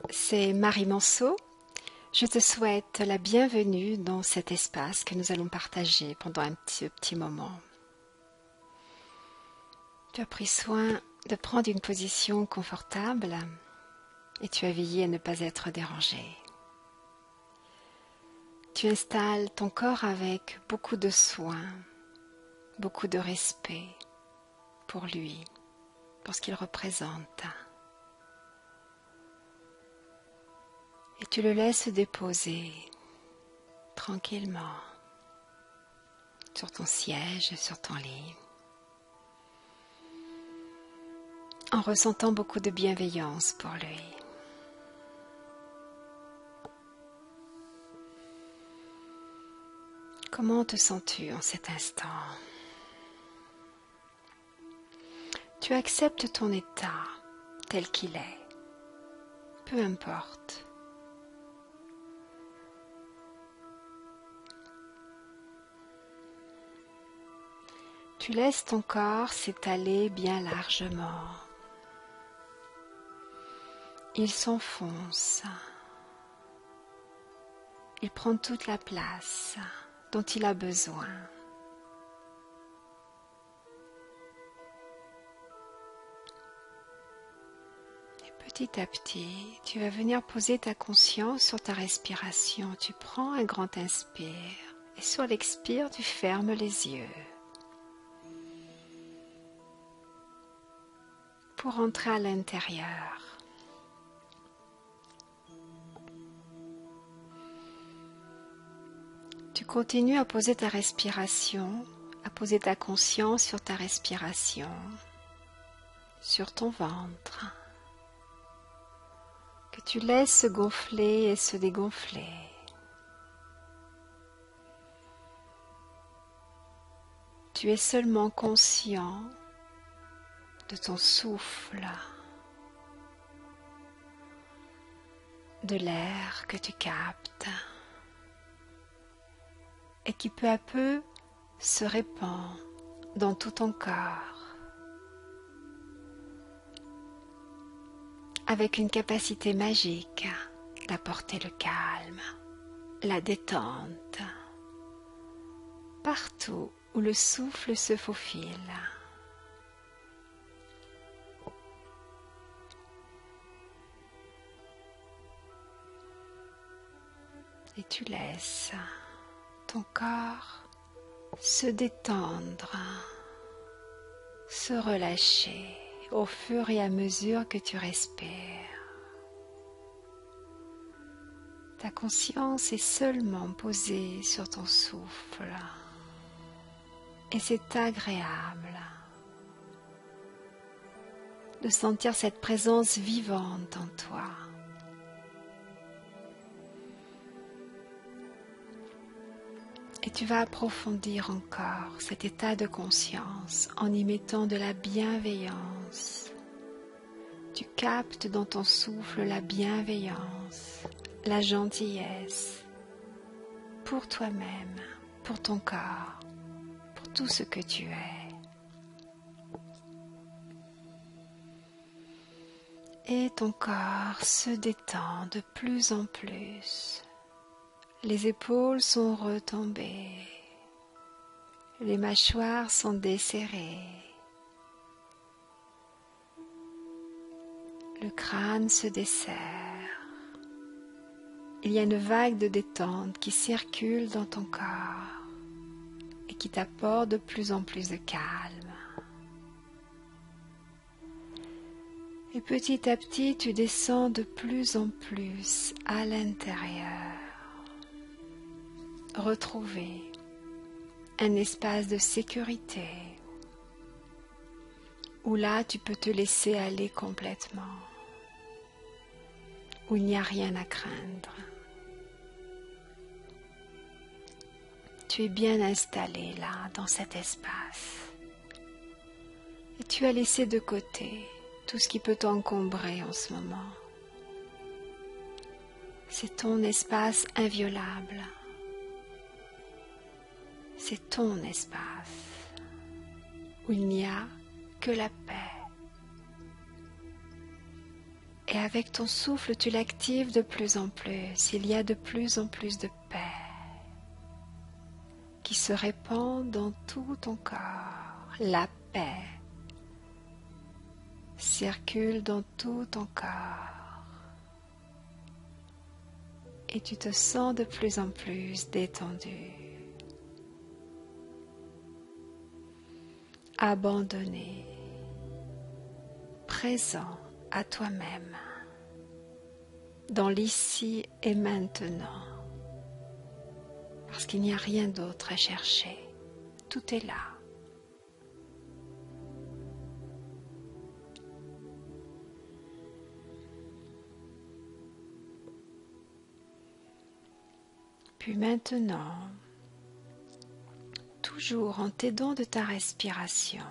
c'est Marie Manceau. Je te souhaite la bienvenue dans cet espace que nous allons partager pendant un petit moment. Tu as pris soin de prendre une position confortable et tu as veillé à ne pas être dérangé. Tu installes ton corps avec beaucoup de soin, beaucoup de respect pour lui, pour ce qu'il représente. Et tu le laisses déposer tranquillement sur ton siège, sur ton lit, en ressentant beaucoup de bienveillance pour lui. Comment te sens-tu en cet instant? Tu acceptes ton état tel qu'il est, peu importe. Tu laisses ton corps s'étaler bien largement. Il s'enfonce. Il prend toute la place dont il a besoin. Et petit à petit, tu vas venir poser ta conscience sur ta respiration. Tu prends un grand inspire et sur l'expire, tu fermes les yeux. Pour entrer à l'intérieur. Tu continues à poser ta respiration, à poser ta conscience sur ta respiration, sur ton ventre, que tu laisses se gonfler et se dégonfler. Tu es seulement conscient de ton souffle, de l'air que tu captes et qui peu à peu se répand dans tout ton corps avec une capacité magique d'apporter le calme, la détente, partout où le souffle se faufile. Et tu laisses ton corps se détendre, se relâcher au fur et à mesure que tu respires. Ta conscience est seulement posée sur ton souffle et c'est agréable de sentir cette présence vivante en toi. Et tu vas approfondir encore cet état de conscience en y mettant de la bienveillance. Tu captes dans ton souffle la bienveillance, la gentillesse pour toi-même, pour ton corps, pour tout ce que tu es. Et ton corps se détend de plus en plus. Les épaules sont retombées, les mâchoires sont desserrées, le crâne se desserre. Il y a une vague de détente qui circule dans ton corps et qui t'apporte de plus en plus de calme. Et petit à petit, tu descends de plus en plus à l'intérieur. Retrouver un espace de sécurité où là tu peux te laisser aller complètement, où il n'y a rien à craindre. Tu es bien installé là dans cet espace et tu as laissé de côté tout ce qui peut t'encombrer en ce moment. C'est ton espace inviolable. C'est ton espace où il n'y a que la paix Et avec ton souffle, tu l'actives de plus en plus. Il y a de plus en plus de paix qui se répand dans tout ton corps. La paix circule dans tout ton corps. Et tu te sens de plus en plus détendu, abandonné, présent à toi-même, dans l'ici et maintenant, parce qu'il n'y a rien d'autre à chercher, tout est là. Puis maintenant, toujours en t'aidant de ta respiration,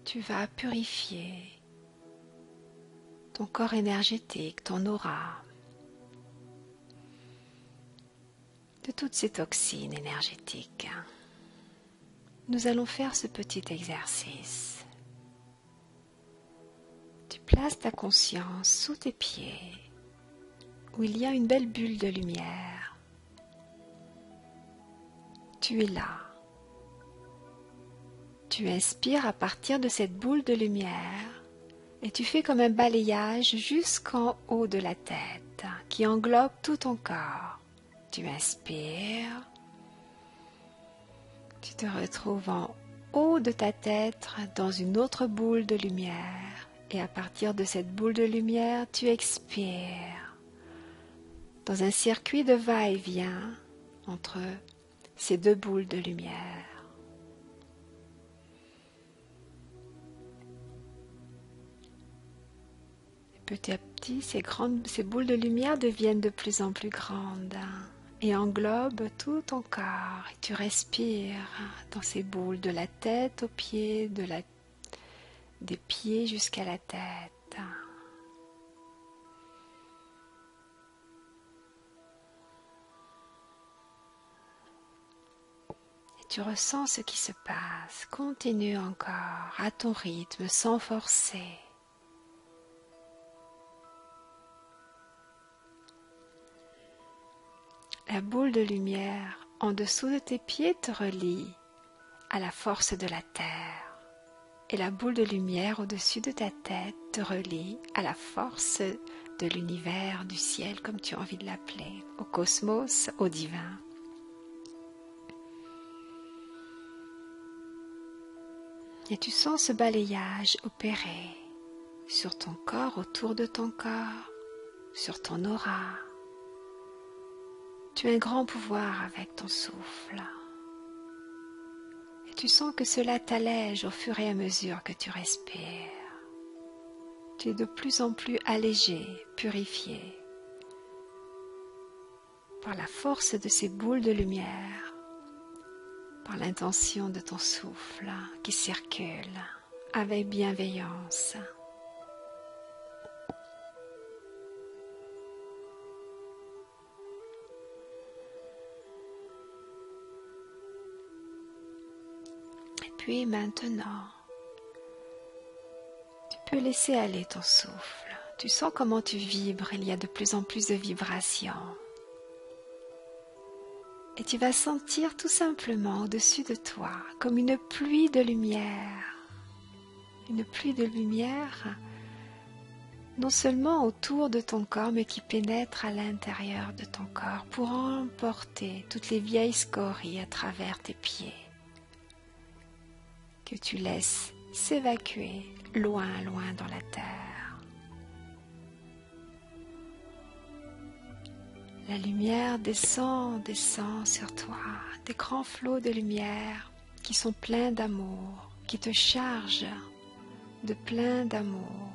tu vas purifier ton corps énergétique, ton aura, de toutes ces toxines énergétiques. Nous allons faire ce petit exercice. Tu places ta conscience sous tes pieds, où il y a une belle bulle de lumière. Tu es là. Tu inspires à partir de cette boule de lumière et tu fais comme un balayage jusqu'en haut de la tête qui englobe tout ton corps. Tu inspires, tu te retrouves en haut de ta tête dans une autre boule de lumière et à partir de cette boule de lumière, tu expires dans un circuit de va-et-vient entre ces deux boules de lumière. Petit à petit, ces boules de lumière deviennent de plus en plus grandes et englobent tout ton corps. Et tu respires dans ces boules de la tête aux pieds, des pieds jusqu'à la tête. Et tu ressens ce qui se passe. Continue encore à ton rythme sans forcer. La boule de lumière en dessous de tes pieds te relie à la force de la terre et la boule de lumière au-dessus de ta tête te relie à la force de l'univers, du ciel comme tu as envie de l'appeler, au cosmos, au divin. Et tu sens ce balayage opérer sur ton corps, autour de ton corps, sur ton aura. Tu as un grand pouvoir avec ton souffle. Et tu sens que cela t'allège au fur et à mesure que tu respires. Tu es de plus en plus allégé, purifié par la force de ces boules de lumière, par l'intention de ton souffle qui circule avec bienveillance. Puis maintenant, tu peux laisser aller ton souffle. Tu sens comment tu vibres, il y a de plus en plus de vibrations. Et tu vas sentir tout simplement au-dessus de toi comme une pluie de lumière. Une pluie de lumière non seulement autour de ton corps, mais qui pénètre à l'intérieur de ton corps pour emporter toutes les vieilles scories à travers tes pieds. Que tu laisses s'évacuer loin, loin dans la terre. La lumière descend, descend sur toi, des grands flots de lumière qui sont pleins d'amour, qui te chargent de plein d'amour,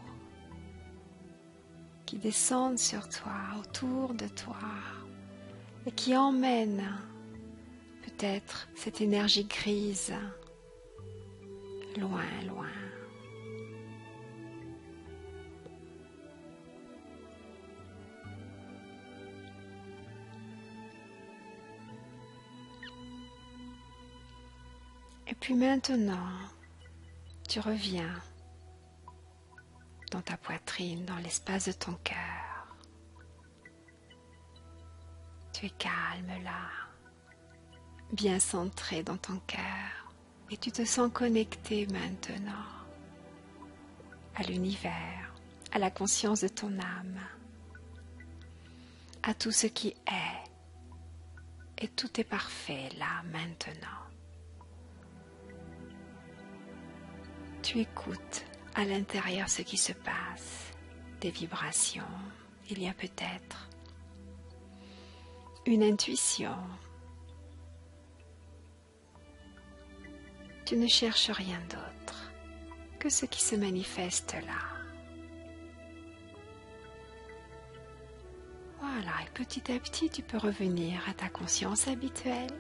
qui descendent sur toi, autour de toi, et qui emmènent peut-être cette énergie grise loin, loin. Et puis maintenant, Tu reviens dans ta poitrine, dans l'espace de ton cœur. Tu es calme là, bien centré dans ton cœur, et tu te sens connecté maintenant à l'univers, à la conscience de ton âme, à tout ce qui est, et tout est parfait là maintenant. Tu écoutes à l'intérieur ce qui se passe, des vibrations, il y a peut-être une intuition. Tu ne cherches rien d'autre que ce qui se manifeste là. Voilà, et petit à petit, tu peux revenir à ta conscience habituelle,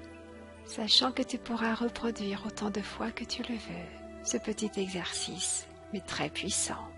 sachant que tu pourras reproduire autant de fois que tu le veux ce petit exercice, mais très puissant.